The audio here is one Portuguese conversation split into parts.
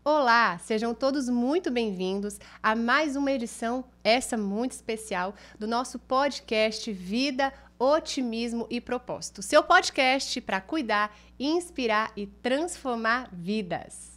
Olá, sejam todos muito bem-vindos a mais uma edição, essa muito especial, do nosso podcast Vida, Otimismo e Propósito. Seu podcast para cuidar, inspirar e transformar vidas.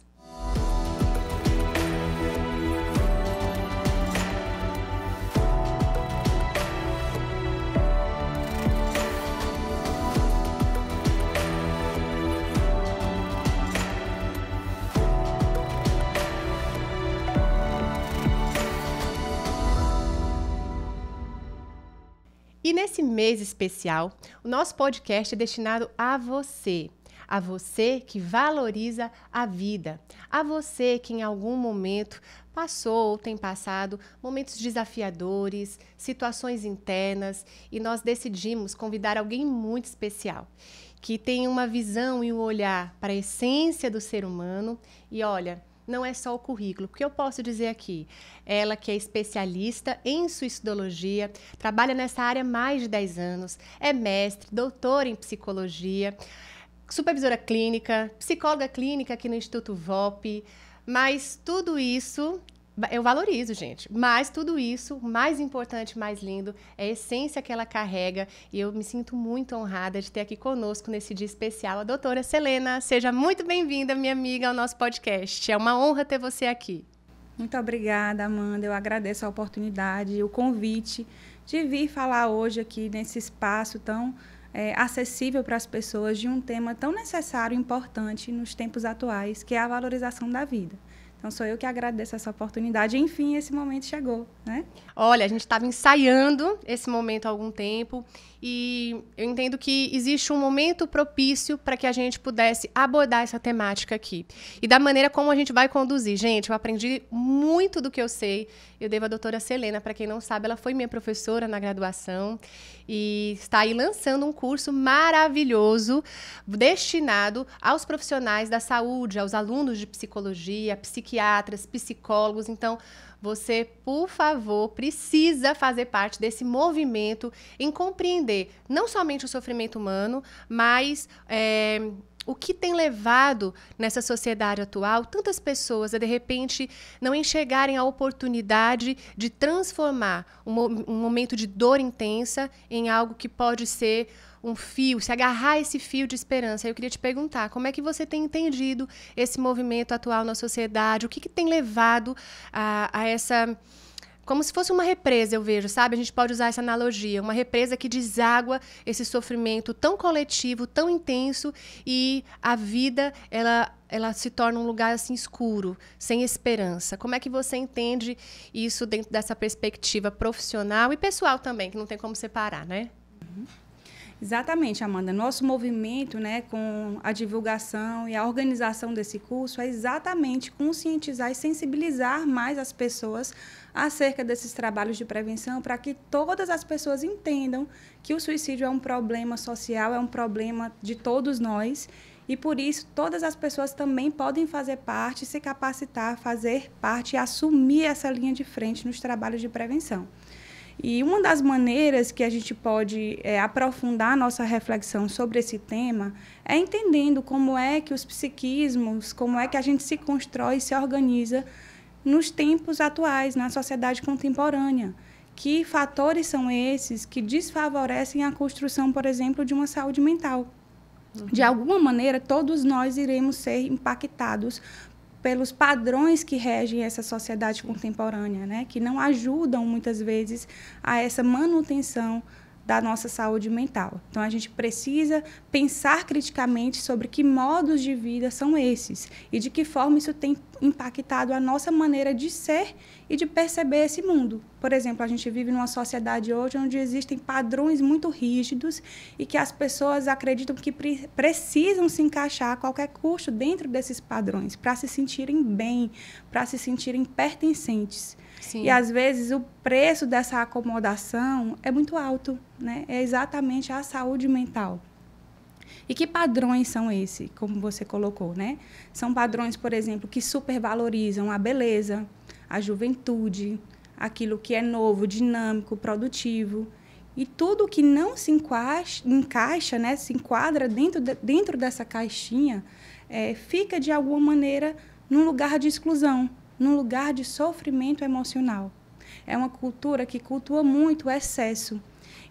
E nesse mês especial, o nosso podcast é destinado a você que valoriza a vida, a você que em algum momento passou ou tem passado momentos desafiadores, situações internas, e nós decidimos convidar alguém muito especial, que tem uma visão e um olhar para a essência do ser humano. E olha, não é só o currículo, porque eu posso dizer aqui, ela que é especialista em suicidologia, trabalha nessa área há mais de 10 anos, é mestre, doutora em psicologia, supervisora clínica, psicóloga clínica aqui no Instituto VOP, mas tudo isso eu valorizo, gente, mas tudo isso, mais importante, mais lindo, é a essência que ela carrega, e eu me sinto muito honrada de ter aqui conosco nesse dia especial a doutora Selena. Seja muito bem-vinda, minha amiga, ao nosso podcast. É uma honra ter você aqui. Muito obrigada, Amanda. Eu agradeço a oportunidade, o convite de vir falar hoje aqui nesse espaço tão acessível para as pessoas de um tema tão necessário e importante nos tempos atuais, que é a valorização da vida. Então, sou eu que agradeço essa oportunidade. Enfim, esse momento chegou, né? Olha, a gente estava ensaiando esse momento há algum tempo e eu entendo que existe um momento propício para que a gente pudesse abordar essa temática aqui. E da maneira como a gente vai conduzir. Gente, eu aprendi muito do que eu sei. Eu devo à doutora Selena, para quem não sabe, ela foi minha professora na graduação e está aí lançando um curso maravilhoso destinado aos profissionais da saúde, aos alunos de psicologia, psiquiatras, psicólogos. Então, você, por favor, precisa fazer parte desse movimento em compreender não somente o sofrimento humano, mas o que tem levado nessa sociedade atual tantas pessoas a, de repente, não enxergarem a oportunidade de transformar um momento de dor intensa em algo que pode ser um fio, se agarrar a esse fio de esperança. Eu queria te perguntar, como é que você tem entendido esse movimento atual na sociedade? O que tem levado a essa... Como se fosse uma represa, eu vejo, sabe? A gente pode usar essa analogia, uma represa que deságua esse sofrimento tão coletivo, tão intenso, e a vida, ela se torna um lugar assim escuro, sem esperança. Como é que você entende isso dentro dessa perspectiva profissional e pessoal também, que não tem como separar, né? Exatamente, Amanda. Nosso movimento, né, com a divulgação e a organização desse curso é exatamente conscientizar e sensibilizar mais as pessoas acerca desses trabalhos de prevenção, para que todas as pessoas entendam que o suicídio é um problema social, é um problema de todos nós, e por isso todas as pessoas também podem fazer parte, se capacitar, fazer parte e assumir essa linha de frente nos trabalhos de prevenção. E uma das maneiras que a gente pode aprofundar a nossa reflexão sobre esse tema é entendendo como é que os psiquismos, como é que a gente se constrói e se organiza nos tempos atuais, na sociedade contemporânea. Que fatores são esses que desfavorecem a construção, por exemplo, de uma saúde mental? De alguma maneira, todos nós iremos ser impactados pelos padrões que regem essa sociedade contemporânea, né? Que não ajudam, muitas vezes, a essa manutenção da nossa saúde mental. Então, a gente precisa pensar criticamente sobre que modos de vida são esses e de que forma isso tem impactado a nossa maneira de ser e de perceber esse mundo. Por exemplo, a gente vive numa sociedade hoje onde existem padrões muito rígidos e que as pessoas acreditam que precisam se encaixar a qualquer custo dentro desses padrões para se sentirem bem, para se sentirem pertencentes. Sim. E, às vezes, o preço dessa acomodação é muito alto, né? É exatamente a saúde mental. E que padrões são esses, como você colocou, né? São padrões, por exemplo, que supervalorizam a beleza, a juventude, aquilo que é novo, dinâmico, produtivo. E tudo que não se encaixa, né, se enquadra dentro dessa caixinha, fica, de alguma maneira, num lugar de exclusão, num lugar de sofrimento emocional. É uma cultura que cultua muito o excesso.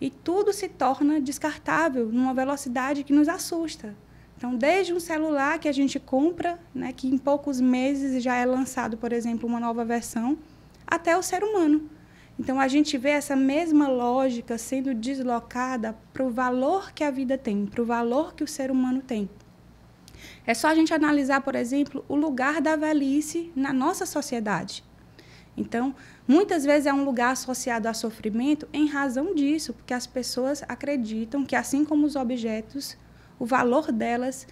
E tudo se torna descartável numa velocidade que nos assusta. Então, desde um celular que a gente compra, né, que em poucos meses já é lançado, por exemplo, uma nova versão, até o ser humano. Então, a gente vê essa mesma lógica sendo deslocada para o valor que a vida tem, para o valor que o ser humano tem. É só a gente analisar, por exemplo, o lugar da velhice na nossa sociedade. Então, muitas vezes é um lugar associado a sofrimento em razão disso, porque as pessoas acreditam que, assim como os objetos, o valor delas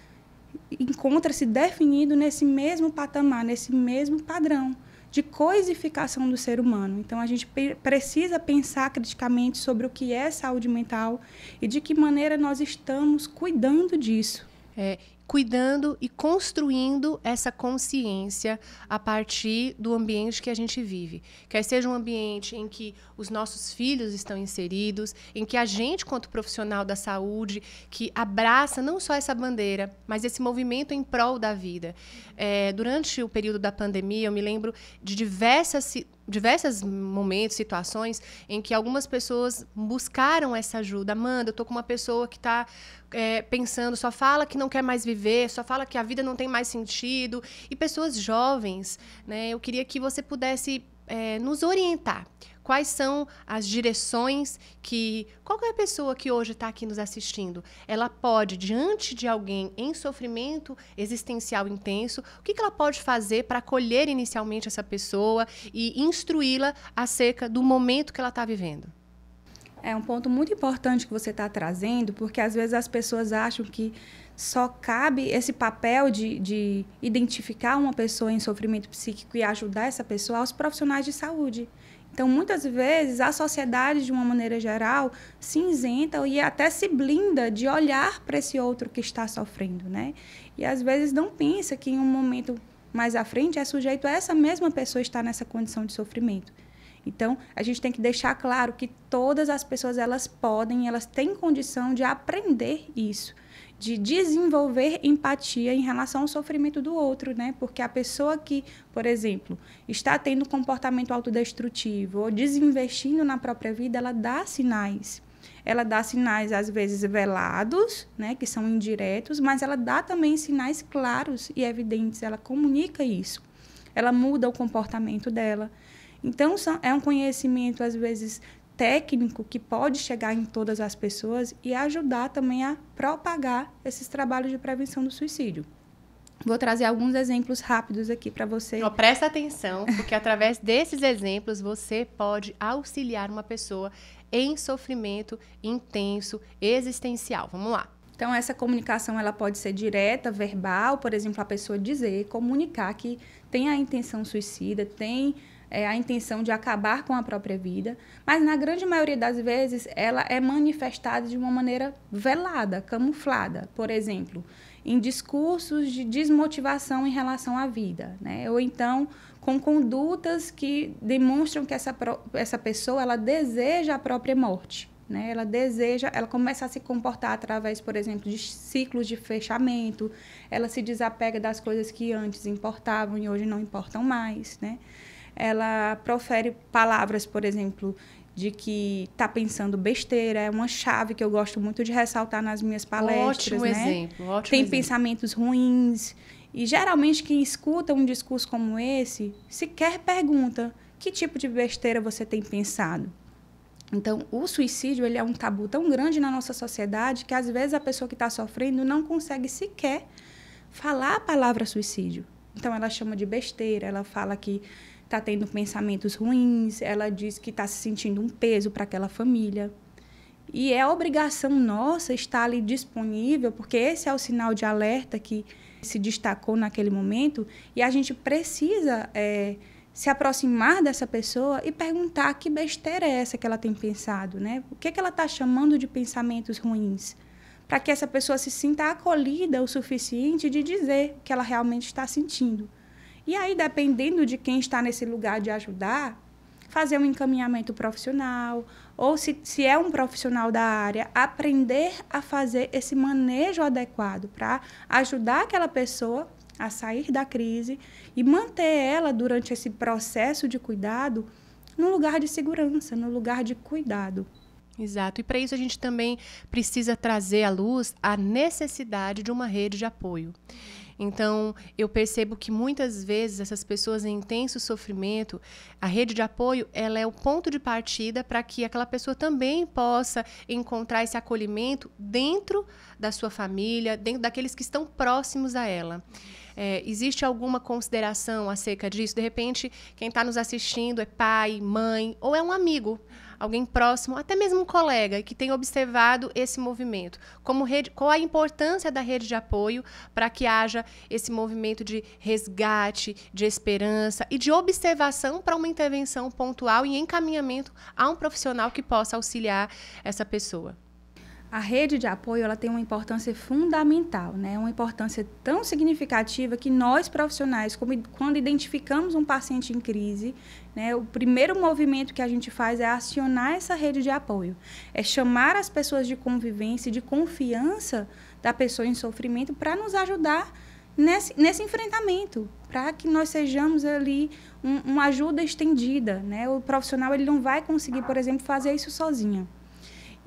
encontra-se definido nesse mesmo patamar, nesse mesmo padrão de coisificação do ser humano. Então, a gente precisa pensar criticamente sobre o que é saúde mental e de que maneira nós estamos cuidando disso. Cuidando e construindo essa consciência a partir do ambiente que a gente vive. Quer seja um ambiente em que os nossos filhos estão inseridos, em que a gente, quanto profissional da saúde, que abraça não só essa bandeira, mas esse movimento em prol da vida. Durante o período da pandemia, eu me lembro de diversos momentos, situações em que algumas pessoas buscaram essa ajuda. Amanda, eu estou com uma pessoa que está pensando, só fala que não quer mais viver, só fala que a vida não tem mais sentido. E pessoas jovens, né? Eu queria que você pudesse nos orientar. Quais são as direções que qualquer pessoa que hoje está aqui nos assistindo, ela pode, diante de alguém em sofrimento existencial intenso, o que ela pode fazer para acolher inicialmente essa pessoa e instruí-la acerca do momento que ela está vivendo? É um ponto muito importante que você está trazendo, porque às vezes as pessoas acham que só cabe esse papel de identificar uma pessoa em sofrimento psíquico e ajudar essa pessoa aos profissionais de saúde. Então, muitas vezes, a sociedade, de uma maneira geral, se isenta e até se blinda de olhar para esse outro que está sofrendo, né? E, às vezes, não pensa que em um momento mais à frente é sujeito a essa mesma pessoa estar nessa condição de sofrimento. Então, a gente tem que deixar claro que todas as pessoas, elas têm condição de aprender isso, de desenvolver empatia em relação ao sofrimento do outro, né? Porque a pessoa que, por exemplo, está tendo comportamento autodestrutivo ou desinvestindo na própria vida, ela dá sinais. Ela dá sinais, às vezes, velados, né? Que são indiretos, mas ela dá também sinais claros e evidentes. Ela comunica isso. Ela muda o comportamento dela. Então, é um conhecimento, às vezes, técnico que pode chegar em todas as pessoas e ajudar também a propagar esses trabalhos de prevenção do suicídio. Vou trazer alguns exemplos rápidos aqui para você. Presta atenção, porque através desses exemplos você pode auxiliar uma pessoa em sofrimento intenso, existencial. Vamos lá. Então, essa comunicação ela pode ser direta, verbal, por exemplo, a pessoa comunicar que tem a intenção suicida, tem a intenção de acabar com a própria vida, mas na grande maioria das vezes ela é manifestada de uma maneira velada, camuflada, por exemplo, em discursos de desmotivação em relação à vida, né? Ou então com condutas que demonstram que essa pessoa ela deseja a própria morte, né? Ela começa a se comportar através, por exemplo, de ciclos de fechamento, ela se desapega das coisas que antes importavam e hoje não importam mais, né? Ela profere palavras, por exemplo, de que está pensando besteira, é uma chave que eu gosto muito de ressaltar nas minhas palestras. Ótimo exemplo. Tem pensamentos ruins. E, geralmente, quem escuta um discurso como esse, sequer pergunta que tipo de besteira você tem pensado. Então, o suicídio ele é um tabu tão grande na nossa sociedade que, às vezes, a pessoa que está sofrendo não consegue sequer falar a palavra suicídio. Então, ela chama de besteira, ela fala que está tendo pensamentos ruins, ela diz que está se sentindo um peso para aquela família. E é obrigação nossa estar ali disponível, porque esse é o sinal de alerta que se destacou naquele momento, e a gente precisa se aproximar dessa pessoa e perguntar que besteira é essa que ela tem pensado, né? O que ela está chamando de pensamentos ruins? Para que essa pessoa se sinta acolhida o suficiente de dizer o que ela realmente está sentindo. E aí, dependendo de quem está nesse lugar de ajudar, fazer um encaminhamento profissional, ou se é um profissional da área, aprender a fazer esse manejo adequado para ajudar aquela pessoa a sair da crise e manter ela durante esse processo de cuidado num lugar de segurança, no lugar de cuidado. Exato. E para isso a gente também precisa trazer à luz a necessidade de uma rede de apoio. Então, eu percebo que muitas vezes essas pessoas em intenso sofrimento, a rede de apoio, ela é o ponto de partida para que aquela pessoa também possa encontrar esse acolhimento dentro da sua família, dentro daqueles que estão próximos a ela. Existe alguma consideração acerca disso? De repente, quem está nos assistindo é pai, mãe ou é um amigo, alguém próximo, até mesmo um colega que tem observado esse movimento. Qual a importância da rede de apoio para que haja esse movimento de resgate, de esperança e de observação para uma intervenção pontual e encaminhamento a um profissional que possa auxiliar essa pessoa? A rede de apoio ela tem uma importância fundamental, né? Uma importância tão significativa que nós, profissionais, quando identificamos um paciente em crise, né, o primeiro movimento que a gente faz é acionar essa rede de apoio. É chamar as pessoas de convivência, de confiança da pessoa em sofrimento para nos ajudar nesse enfrentamento, para que nós sejamos ali uma ajuda estendida, né? O profissional ele não vai conseguir, por exemplo, fazer isso sozinho.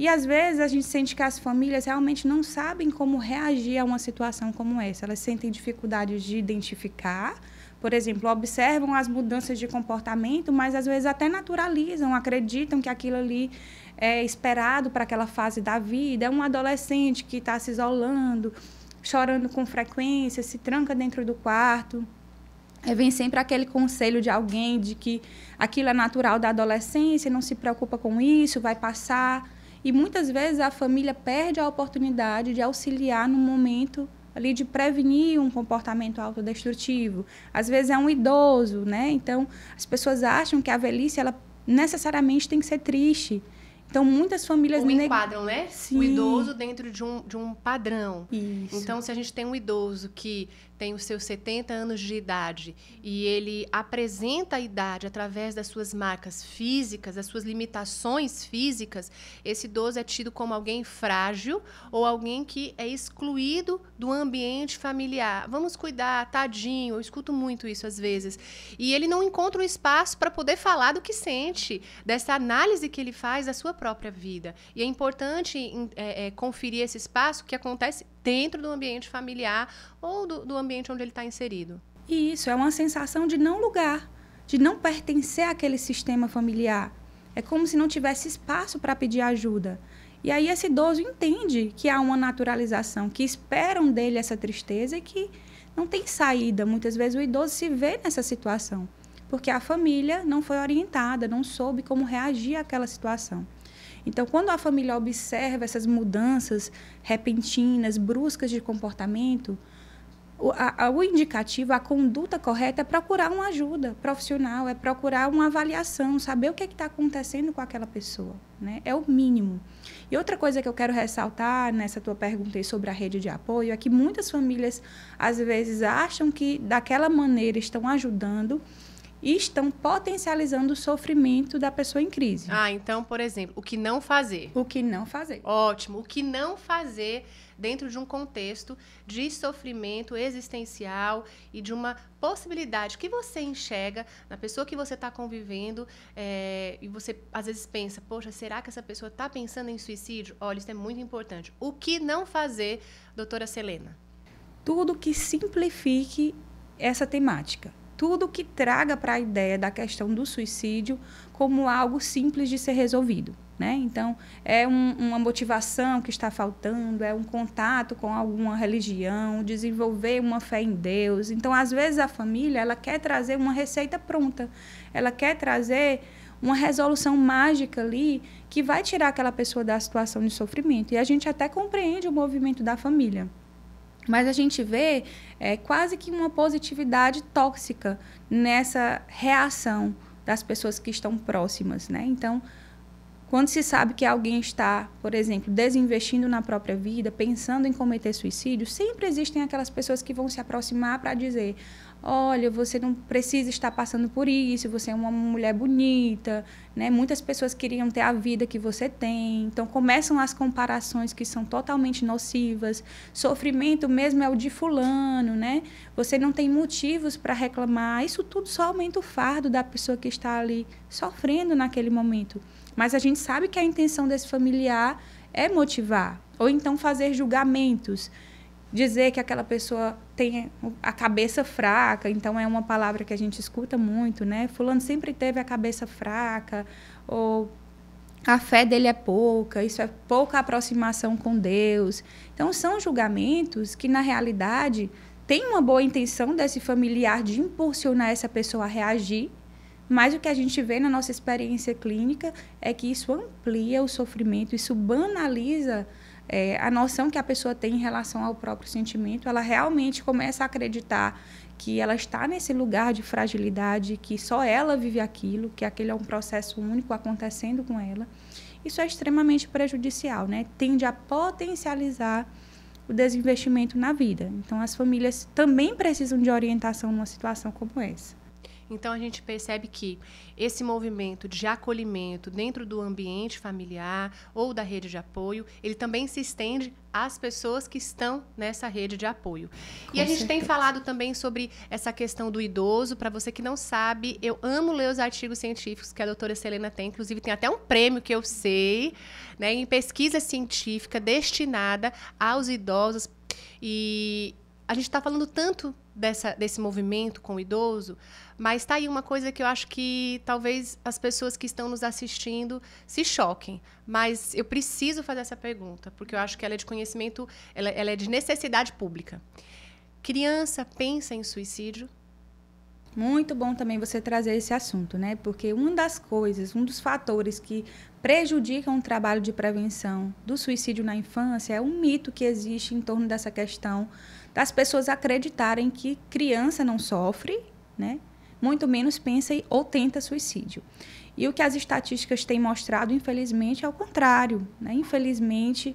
E, às vezes, a gente sente que as famílias realmente não sabem como reagir a uma situação como essa. Elas sentem dificuldade de identificar, por exemplo, observam as mudanças de comportamento, mas, às vezes, até naturalizam, acreditam que aquilo ali é esperado para aquela fase da vida. É um adolescente que está se isolando, chorando com frequência, se tranca dentro do quarto. Vem sempre aquele conselho de alguém de que aquilo é natural da adolescência, não se preocupa com isso, vai passar. E muitas vezes a família perde a oportunidade de auxiliar no momento ali de prevenir um comportamento autodestrutivo. Às vezes é um idoso, né? Então, as pessoas acham que a velhice ela necessariamente tem que ser triste. Então, muitas famílias... Ou enquadram, né? Sim. O idoso dentro de um padrão. Isso. Então, se a gente tem um idoso que tem os seus 70 anos de idade e ele apresenta a idade através das suas marcas físicas, das suas limitações físicas, esse idoso é tido como alguém frágil ou alguém que é excluído do ambiente familiar. Vamos cuidar, tadinho, eu escuto muito isso às vezes. E ele não encontra um espaço para poder falar do que sente, dessa análise que ele faz da sua própria vida. E é importante conferir esse espaço que acontece dentro do ambiente familiar ou do ambiente onde ele está inserido. E isso é uma sensação de não lugar, de não pertencer àquele sistema familiar. É como se não tivesse espaço para pedir ajuda. E aí esse idoso entende que há uma naturalização, que esperam dele essa tristeza e que não tem saída. Muitas vezes o idoso se vê nessa situação, porque a família não foi orientada, não soube como reagir àquela situação. Então, quando a família observa essas mudanças repentinas, bruscas de comportamento, o indicativo, a conduta correta é procurar uma ajuda profissional, é procurar uma avaliação, saber o que está acontecendo com aquela pessoa, né? É o mínimo. E outra coisa que eu quero ressaltar nessa tua pergunta aí sobre a rede de apoio é que muitas famílias, às vezes, acham que daquela maneira estão ajudando e estão potencializando o sofrimento da pessoa em crise. Então, por exemplo, o que não fazer? O que não fazer. Ótimo. O que não fazer dentro de um contexto de sofrimento existencial e de uma possibilidade que você enxerga na pessoa que você está convivendo e você, às vezes, pensa, poxa, será que essa pessoa está pensando em suicídio? Olha, isso é muito importante. O que não fazer, doutora Selena? Tudo que simplifique essa temática. Tudo que traga para a ideia da questão do suicídio como algo simples de ser resolvido, né? Então, é uma motivação que está faltando, é um contato com alguma religião, desenvolver uma fé em Deus. Então, às vezes, a família ela quer trazer uma receita pronta, ela quer trazer uma resolução mágica ali que vai tirar aquela pessoa da situação de sofrimento. E a gente até compreende o movimento da família. Mas a gente vê quase que uma positividade tóxica nessa reação das pessoas que estão próximas, né? Então, quando se sabe que alguém está, por exemplo, desinvestindo na própria vida, pensando em cometer suicídio, sempre existem aquelas pessoas que vão se aproximar para dizer: olha, você não precisa estar passando por isso, você é uma mulher bonita, né? Muitas pessoas queriam ter a vida que você tem. Então, começam as comparações que são totalmente nocivas. Sofrimento mesmo é o de fulano, né? Você não tem motivos para reclamar. Isso tudo só aumenta o fardo da pessoa que está ali sofrendo naquele momento. Mas a gente sabe que a intenção desse familiar é motivar, ou então fazer julgamentos, dizer que aquela pessoa tem a cabeça fraca. Então é uma palavra que a gente escuta muito, né? Fulano sempre teve a cabeça fraca, ou a fé dele é pouca, isso é pouca aproximação com Deus. Então são julgamentos que, na realidade, tem uma boa intenção desse familiar de impulsionar essa pessoa a reagir, mas o que a gente vê na nossa experiência clínica é que isso amplia o sofrimento, isso banaliza a noção que a pessoa tem em relação ao próprio sentimento. Ela realmente começa a acreditar que ela está nesse lugar de fragilidade, que só ela vive aquilo, que aquele é um processo único acontecendo com ela. Isso é extremamente prejudicial, né? Tende a potencializar o desinvestimento na vida. Então, as famílias também precisam de orientação numa situação como essa. Então, a gente percebe que esse movimento de acolhimento dentro do ambiente familiar ou da rede de apoio, ele também se estende às pessoas que estão nessa rede de apoio. E a gente tem falado também sobre essa questão do idoso. Para você que não sabe, eu amo ler os artigos científicos que a doutora Selena tem. Inclusive, tem até um prêmio que eu sei, né, em pesquisa científica destinada aos idosos. E a gente está falando tanto desse movimento com o idoso, mas está aí uma coisa que eu acho que talvez as pessoas que estão nos assistindo se choquem. Mas eu preciso fazer essa pergunta, porque eu acho que ela é de conhecimento, ela é de necessidade pública. Criança pensa em suicídio? Muito bom também você trazer esse assunto, né? Porque um dos fatores que prejudicam o trabalho de prevenção do suicídio na infância é um mito que existe em torno dessa questão das pessoas acreditarem que criança não sofre, né? Muito menos pensa ou tenta suicídio. E o que as estatísticas têm mostrado, infelizmente, é o contrário, né? Infelizmente,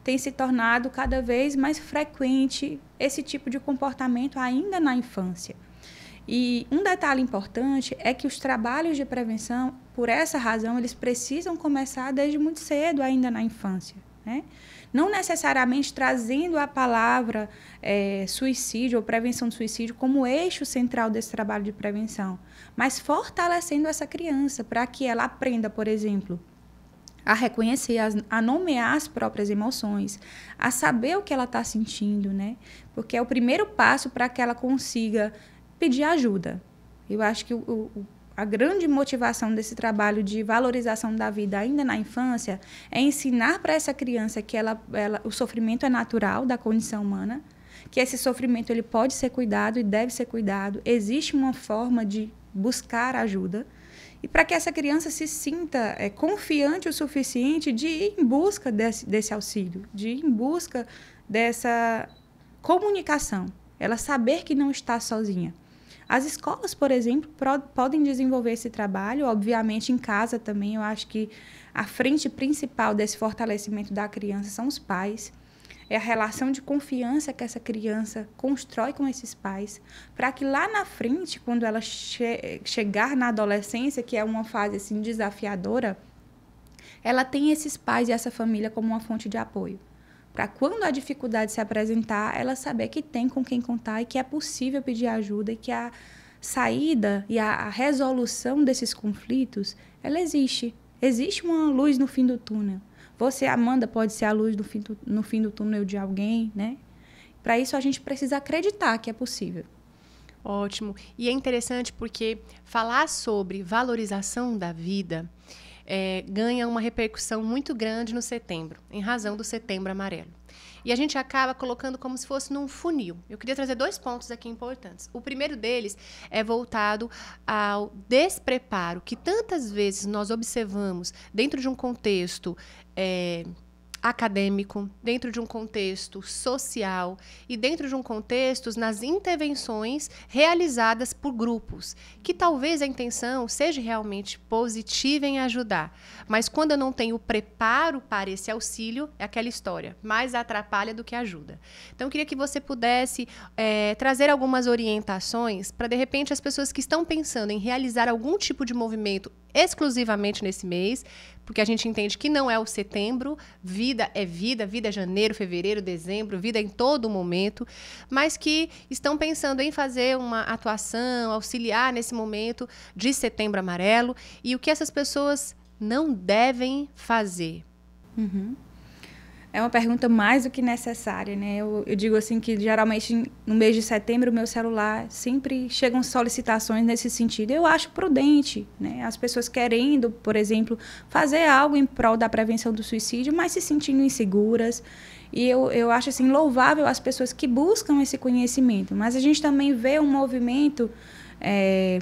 tem se tornado cada vez mais frequente esse tipo de comportamento ainda na infância. E um detalhe importante é que os trabalhos de prevenção, por essa razão, eles precisam começar desde muito cedo, ainda na infância, né? Não necessariamente trazendo a palavra suicídio ou prevenção do suicídio como eixo central desse trabalho de prevenção, mas fortalecendo essa criança para que ela aprenda, por exemplo, a reconhecer, a nomear as próprias emoções, a saber o que ela está sentindo, né? Porque é o primeiro passo para que ela consiga pedir ajuda. Eu acho que a grande motivação desse trabalho de valorização da vida ainda na infância é ensinar para essa criança que o sofrimento é natural da condição humana, que esse sofrimento ele pode ser cuidado e deve ser cuidado. Existe uma forma de buscar ajuda. E para que essa criança se sinta confiante o suficiente de ir em busca desse auxílio, de ir em busca dessa comunicação, ela saber que não está sozinha. As escolas, por exemplo, podem desenvolver esse trabalho, obviamente em casa também. Eu acho que a frente principal desse fortalecimento da criança são os pais. É a relação de confiança que essa criança constrói com esses pais, para que lá na frente, quando ela chegar na adolescência, que é uma fase assim, desafiadora, ela tenha esses pais e essa família como uma fonte de apoio. Para quando a dificuldade se apresentar, ela saber que tem com quem contar e que é possível pedir ajuda e que a saída e a resolução desses conflitos, ela existe. Existe uma luz no fim do túnel. Você, Amanda, pode ser a luz no fim do túnel de alguém, né? Para isso, a gente precisa acreditar que é possível. Ótimo. E é interessante porque falar sobre valorização da vida ganha uma repercussão muito grande no setembro, em razão do Setembro Amarelo. E a gente acaba colocando como se fosse num funil. Eu queria trazer 2 pontos aqui importantes. O primeiro deles é voltado ao despreparo que tantas vezes nós observamos dentro de um contexto acadêmico, dentro de um contexto social e dentro de um contexto nas intervenções realizadas por grupos, que talvez a intenção seja realmente positiva em ajudar, mas quando eu não tenho preparo para esse auxílio, é aquela história, mais atrapalha do que ajuda. Então, eu queria que você pudesse trazer algumas orientações para, de repente, as pessoas que estão pensando em realizar algum tipo de movimento exclusivamente nesse mês, porque a gente entende que não é o setembro, vida é janeiro, fevereiro, dezembro, vida é em todo momento, mas que estão pensando em fazer uma atuação, auxiliar nesse momento de Setembro Amarelo, e o que essas pessoas não devem fazer. É uma pergunta mais do que necessária, né? Eu digo assim que, geralmente, no mês de setembro, o meu celular sempre chegam solicitações nesse sentido. Eu acho prudente, né? As pessoas querendo, por exemplo, fazer algo em prol da prevenção do suicídio, mas se sentindo inseguras. E eu acho, assim, louvável as pessoas que buscam esse conhecimento. Mas a gente também vê um movimento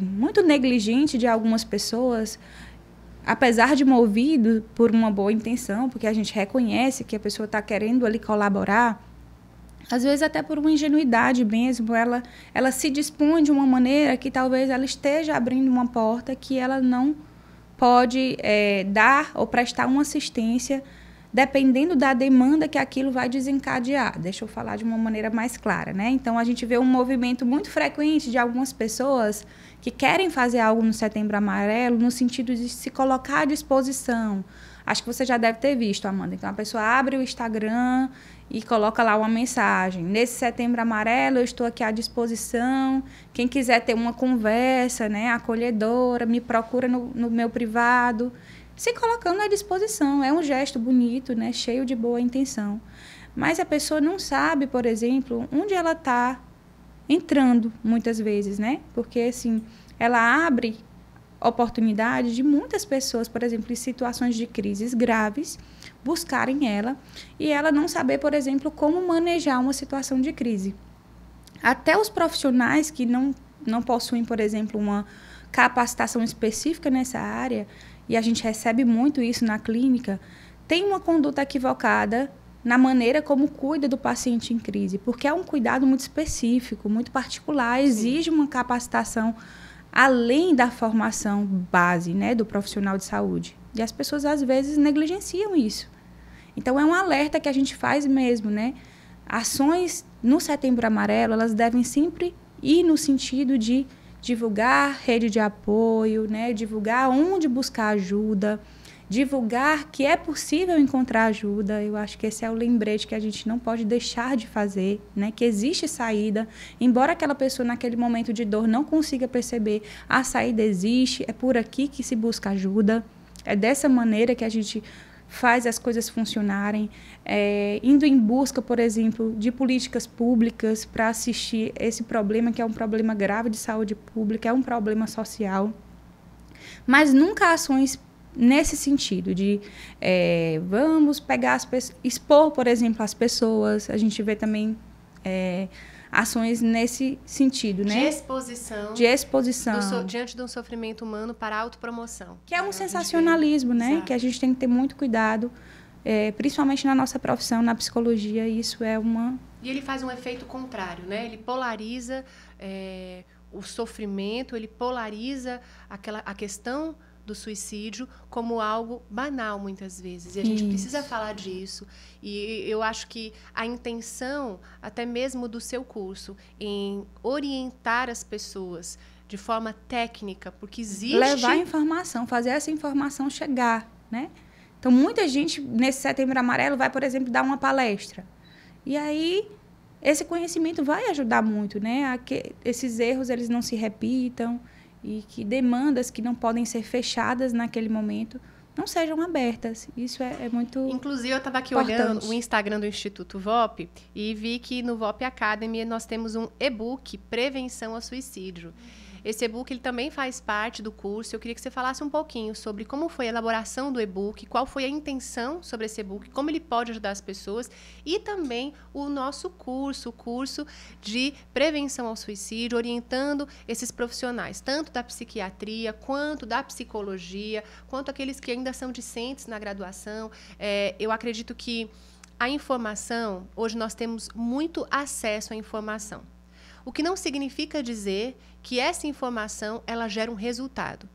muito negligente de algumas pessoas, apesar de movido por uma boa intenção, porque a gente reconhece que a pessoa está querendo ali colaborar, às vezes até por uma ingenuidade mesmo, ela se dispõe de uma maneira que talvez ela esteja abrindo uma porta que ela não pode dar ou prestar uma assistência, dependendo da demanda que aquilo vai desencadear. Deixa eu falar de uma maneira mais clara, né? Então, a gente vê um movimento muito frequente de algumas pessoas que querem fazer algo no Setembro Amarelo no sentido de se colocar à disposição. Acho que você já deve ter visto, Amanda. Então, a pessoa abre o Instagram e coloca lá uma mensagem. Nesse Setembro Amarelo, eu estou aqui à disposição. Quem quiser ter uma conversa, né, acolhedora, me procura no meu privado. Se colocando à disposição. É um gesto bonito, né, cheio de boa intenção. Mas a pessoa não sabe, por exemplo, onde ela está entrando, muitas vezes, né? Porque, assim, ela abre oportunidade de muitas pessoas, por exemplo, em situações de crises graves, buscarem ela e ela não saber, por exemplo, como manejar uma situação de crise. Até os profissionais que não possuem, por exemplo, uma capacitação específica nessa área, e a gente recebe muito isso na clínica, tem uma conduta equivocada na maneira como cuida do paciente em crise, porque é um cuidado muito específico, muito particular, exige uma capacitação além da formação base, né, do profissional de saúde. E as pessoas, às vezes, negligenciam isso. Então, é um alerta que a gente faz mesmo, né? Ações no Setembro Amarelo, elas devem sempre ir no sentido de divulgar rede de apoio, né? Divulgar onde buscar ajuda, divulgar que é possível encontrar ajuda. Eu acho que esse é o lembrete que a gente não pode deixar de fazer, né? Que existe saída, embora aquela pessoa naquele momento de dor não consiga perceber, a saída existe, é por aqui que se busca ajuda, é dessa maneira que a gente faz as coisas funcionarem, indo em busca, por exemplo, de políticas públicas para assistir esse problema, que é um problema grave de saúde pública, é um problema social, mas nunca ações nesse sentido de vamos pegar expor, por exemplo, as pessoas. A gente vê também ações nesse sentido, né? De exposição. Diante de um sofrimento humano para autopromoção. Que é um sensacionalismo, né? Exato. Que a gente tem que ter muito cuidado, principalmente na nossa profissão, na psicologia, isso é uma... E ele faz um efeito contrário, né? Ele polariza o sofrimento, ele polariza a questão do suicídio como algo banal, muitas vezes. E a gente precisa falar disso. E eu acho que a intenção, até mesmo do seu curso, em orientar as pessoas de forma técnica, porque existe... Levar informação, fazer essa informação chegar, né? Então, muita gente, nesse Setembro Amarelo, vai, por exemplo, dar uma palestra. E aí, esse conhecimento vai ajudar muito, né? A que esses erros, eles não se repitam, e que demandas que não podem ser fechadas naquele momento não sejam abertas. Isso é muito Inclusive, eu estava aqui importante. Olhando o Instagram do Instituto VOP e vi que no VOP Academy nós temos um e-book Prevenção ao Suicídio. Esse e-book ele também faz parte do curso. Eu queria que você falasse um pouquinho sobre como foi a elaboração do e-book, qual foi a intenção sobre esse e-book, como ele pode ajudar as pessoas e também o nosso curso, o curso de prevenção ao suicídio, orientando esses profissionais, tanto da psiquiatria, quanto da psicologia, quanto aqueles que ainda são discentes na graduação. Eu acredito que a informação, hoje nós temos muito acesso à informação. O que não significa dizer que essa informação ela gera um resultado.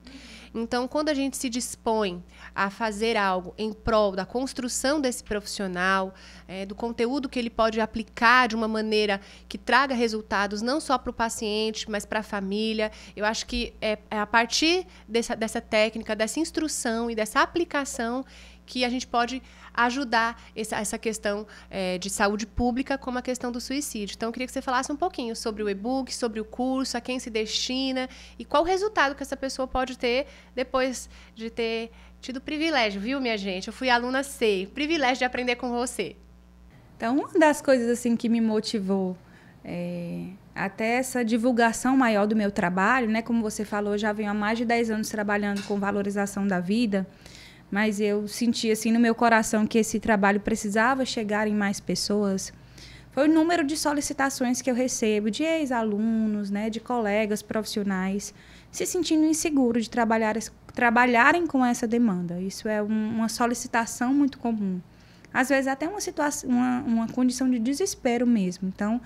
Então, quando a gente se dispõe a fazer algo em prol da construção desse profissional, do conteúdo que ele pode aplicar de uma maneira que traga resultados não só para o paciente, mas para a família, eu acho que é a partir dessa técnica, dessa instrução e dessa aplicação que a gente pode ajudar essa questão de saúde pública, como a questão do suicídio. Então, eu queria que você falasse um pouquinho sobre o e-book, sobre o curso, a quem se destina e qual o resultado que essa pessoa pode ter depois de ter tido o privilégio, viu, minha gente? Eu fui aluna C, privilégio de aprender com você. Então, uma das coisas assim que me motivou até essa divulgação maior do meu trabalho, né? Como você falou, eu já venho há mais de 10 anos trabalhando com valorização da vida, mas eu senti assim no meu coração que esse trabalho precisava chegar em mais pessoas. Foi o número de solicitações que eu recebo de ex-alunos, né, de colegas profissionais, se sentindo inseguros de trabalharem com essa demanda. Isso é uma solicitação muito comum. Às vezes até uma condição de desespero mesmo. Então,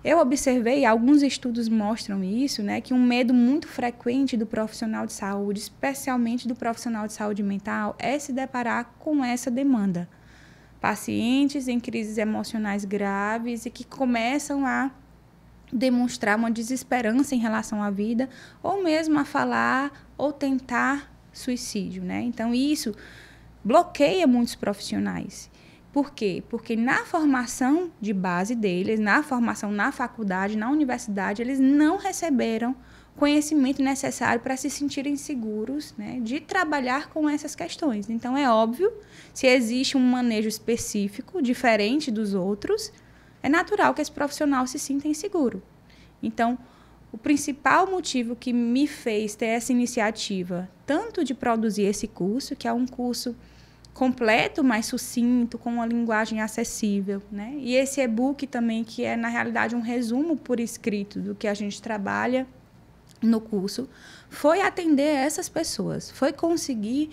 eu observei, alguns estudos mostram isso, né, que um medo muito frequente do profissional de saúde, especialmente do profissional de saúde mental, é se deparar com essa demanda. Pacientes em crises emocionais graves e que começam a demonstrar uma desesperança em relação à vida, ou mesmo a falar ou tentar suicídio, né? Então, isso bloqueia muitos profissionais. Por quê? Porque na formação de base deles, na formação na faculdade, na universidade, eles não receberam conhecimento necessário para se sentirem seguros, né, de trabalhar com essas questões. Então, é óbvio, se existe um manejo específico, diferente dos outros, é natural que esse profissional se sinta inseguro. Então, o principal motivo que me fez ter essa iniciativa, tanto de produzir esse curso, que é um curso completo, mais sucinto, com uma linguagem acessível, né? E esse e-book também, que é, na realidade, um resumo por escrito do que a gente trabalha no curso, foi atender essas pessoas, foi conseguir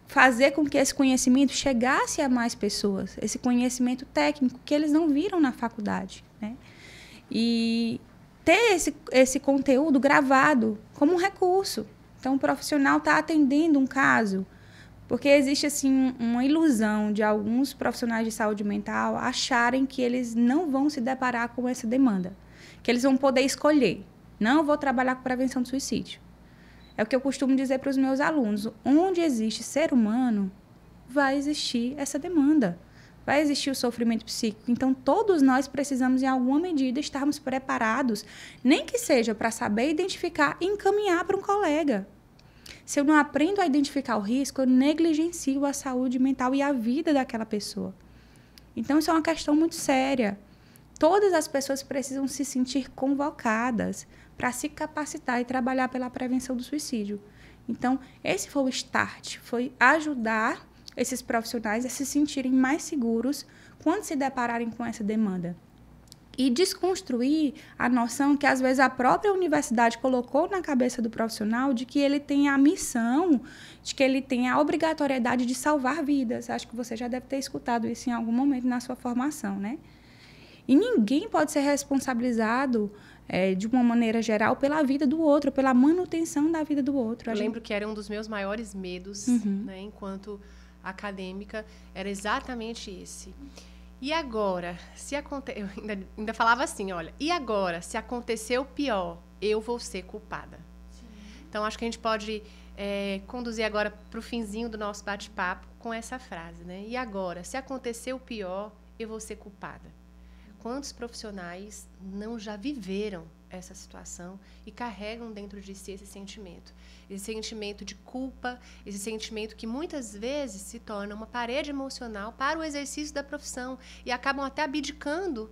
fazer com que esse conhecimento chegasse a mais pessoas, esse conhecimento técnico que eles não viram na faculdade, né? E ter esse conteúdo gravado como um recurso. Então, o profissional está atendendo um caso, porque existe assim uma ilusão de alguns profissionais de saúde mental acharem que eles não vão se deparar com essa demanda, que eles vão poder escolher. Não vou trabalhar com prevenção do suicídio. É o que eu costumo dizer para os meus alunos. Onde existe ser humano, vai existir essa demanda. Vai existir o sofrimento psíquico. Então, todos nós precisamos, em alguma medida, estarmos preparados, nem que seja para saber identificar e encaminhar para um colega. Se eu não aprendo a identificar o risco, eu negligencio a saúde mental e a vida daquela pessoa. Então, isso é uma questão muito séria. Todas as pessoas precisam se sentir convocadas para se capacitar e trabalhar pela prevenção do suicídio. Então, esse foi o start, foi ajudar esses profissionais a se sentirem mais seguros quando se depararem com essa demanda. E desconstruir a noção que, às vezes, a própria universidade colocou na cabeça do profissional de que ele tem a missão, de que ele tem a obrigatoriedade de salvar vidas. Acho que você já deve ter escutado isso em algum momento na sua formação, né? E ninguém pode ser responsabilizado, de uma maneira geral, pela vida do outro, pela manutenção da vida do outro. Eu lembro que era um dos meus maiores medos, né, enquanto acadêmica, era exatamente esse. E agora, se acontecer... Eu ainda falava assim, olha, e agora, se acontecer o pior, eu vou ser culpada. Sim. Então, acho que a gente pode conduzir agora para o finzinho do nosso bate-papo com essa frase, né? E agora, se acontecer o pior, eu vou ser culpada. Quantos profissionais não já viveram essa situação e carregam dentro de si esse sentimento de culpa, esse sentimento que muitas vezes se torna uma parede emocional para o exercício da profissão e acabam até abdicando,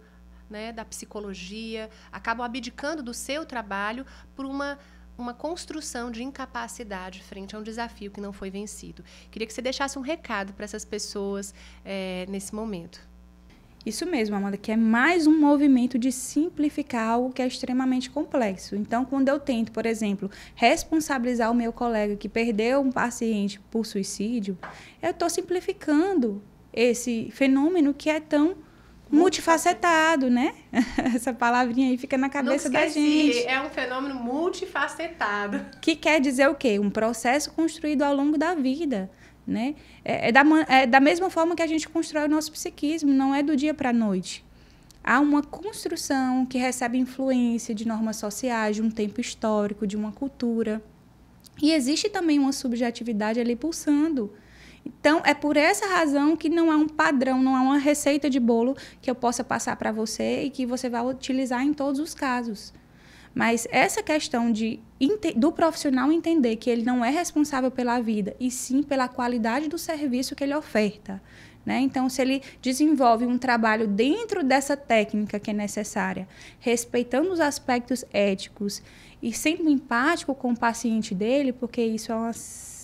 né, da psicologia, acabam abdicando do seu trabalho por uma uma construção de incapacidade frente a um desafio que não foi vencido. Queria que você deixasse um recado para essas pessoas nesse momento. Isso mesmo, Amanda, que é mais um movimento de simplificar algo que é extremamente complexo. Então, quando eu tento, por exemplo, responsabilizar o meu colega que perdeu um paciente por suicídio, eu estou simplificando esse fenômeno que é tão multifacetado, né? Essa palavrinha aí fica na cabeça da gente. É um fenômeno multifacetado. Que quer dizer o quê? Um processo construído ao longo da vida. Né? Da mesma forma que a gente constrói o nosso psiquismo, não é do dia para a noite. Há uma construção que recebe influência de normas sociais, de um tempo histórico, de uma cultura. E existe também uma subjetividade ali pulsando. Então, é por essa razão que não há um padrão, não há uma receita de bolo que eu possa passar para você e que você vai utilizar em todos os casos. Mas essa questão do profissional entender que ele não é responsável pela vida, e sim pela qualidade do serviço que ele oferta. Né? Então, se ele desenvolve um trabalho dentro dessa técnica que é necessária, respeitando os aspectos éticos e sendo empático com o paciente dele, porque isso é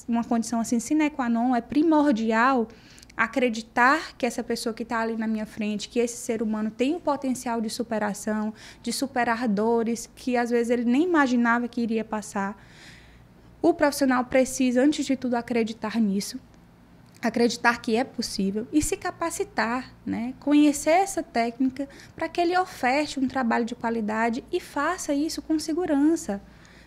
uma condição assim, sine qua non, é primordial, acreditar que essa pessoa que está ali na minha frente, que esse ser humano tem o potencial de superação, de superar dores que às vezes ele nem imaginava que iria passar. O profissional precisa, antes de tudo, acreditar nisso, acreditar que é possível e se capacitar, né? Conhecer essa técnica para que ele oferte um trabalho de qualidade e faça isso com segurança,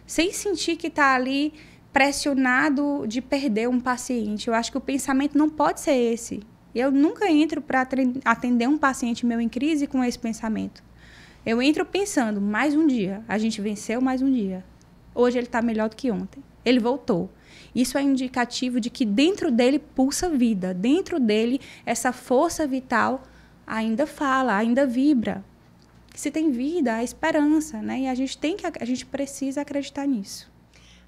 sem sentir que está ali pressionado de perder um paciente. Eu acho que o pensamento não pode ser esse. Eu nunca entro para atender um paciente meu em crise com esse pensamento. Eu entro pensando, mais um dia, a gente venceu mais um dia. Hoje ele está melhor do que ontem. Ele voltou. Isso é indicativo de que dentro dele pulsa vida. Dentro dele, essa força vital ainda fala, ainda vibra. Se tem vida, há esperança, né? E a gente precisa acreditar nisso.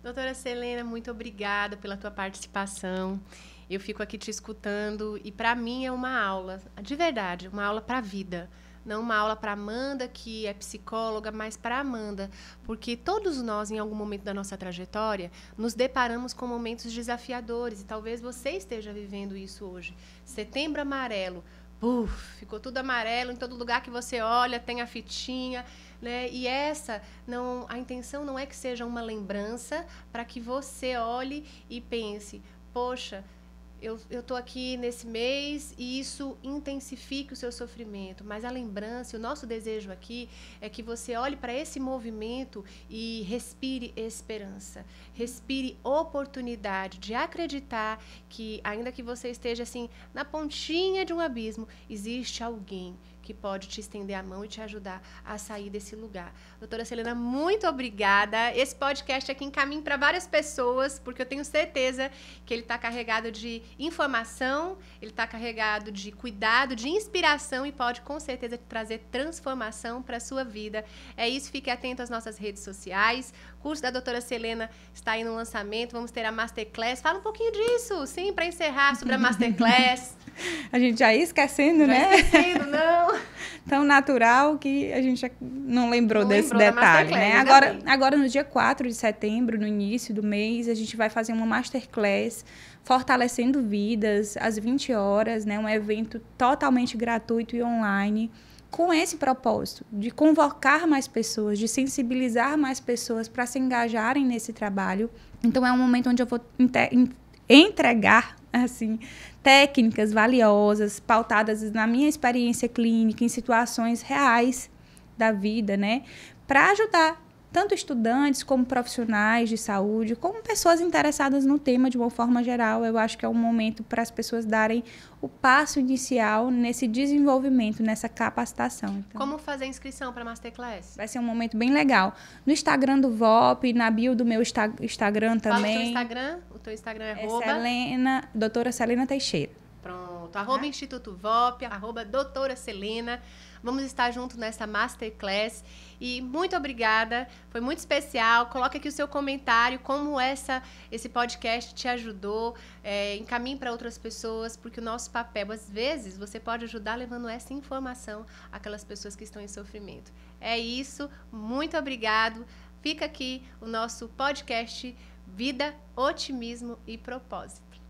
Doutora Selena, muito obrigada pela tua participação. Eu fico aqui te escutando e para mim é uma aula, de verdade, uma aula para a vida. Não uma aula para Amanda, que é psicóloga, mas para Amanda. Porque todos nós, em algum momento da nossa trajetória, nos deparamos com momentos desafiadores. E talvez você esteja vivendo isso hoje. Setembro amarelo. Ficou tudo amarelo, em todo lugar que você olha tem a fitinha, né? E a intenção não é que seja uma lembrança para que você olhe e pense, poxa, eu estou aqui nesse mês e isso intensifique o seu sofrimento, mas a lembrança, o nosso desejo aqui é que você olhe para esse movimento e respire esperança, respire oportunidade de acreditar que, ainda que você esteja assim na pontinha de um abismo, existe alguém que pode te estender a mão e te ajudar a sair desse lugar. Doutora Selena, muito obrigada. Esse podcast aqui encaminha para várias pessoas, porque eu tenho certeza que ele está carregado de informação, ele está carregado de cuidado, de inspiração e pode, com certeza, trazer transformação para a sua vida. É isso, fique atento às nossas redes sociais. O curso da doutora Selena está aí no lançamento, vamos ter a Masterclass. Fala um pouquinho disso, sim, para encerrar sobre a Masterclass. A gente já ia esquecendo, né? Esquecendo, não. Tão natural que a gente não lembrou desse detalhe, né? Agora, no dia 4 de setembro, no início do mês, a gente vai fazer uma Masterclass Fortalecendo Vidas, às 20 horas, né? Um evento totalmente gratuito e online, com esse propósito de convocar mais pessoas, de sensibilizar mais pessoas para se engajarem nesse trabalho. Então, é um momento onde eu vou entregar, assim, técnicas valiosas, pautadas na minha experiência clínica, em situações reais da vida, né? Para ajudar tanto estudantes como profissionais de saúde, como pessoas interessadas no tema de uma forma geral. Eu acho que é um momento para as pessoas darem o passo inicial nesse desenvolvimento, nessa capacitação. Então, como fazer inscrição para a Masterclass? Vai ser um momento bem legal. No Instagram do VOP, na bio do meu Instagram também. Fala o teu Instagram. O teu Instagram é doutora Selena Teixeira. Pronto. @ Instituto VOP, @ doutora Selena. Vamos estar juntos nessa Masterclass. E muito obrigada, foi muito especial. Coloque aqui o seu comentário, como esse podcast te ajudou. Encaminhe para outras pessoas, porque o nosso papel, às vezes, você pode ajudar levando essa informação àquelas pessoas que estão em sofrimento. É isso, muito obrigado. fica aqui o nosso podcast Vida, Otimismo e Propósito.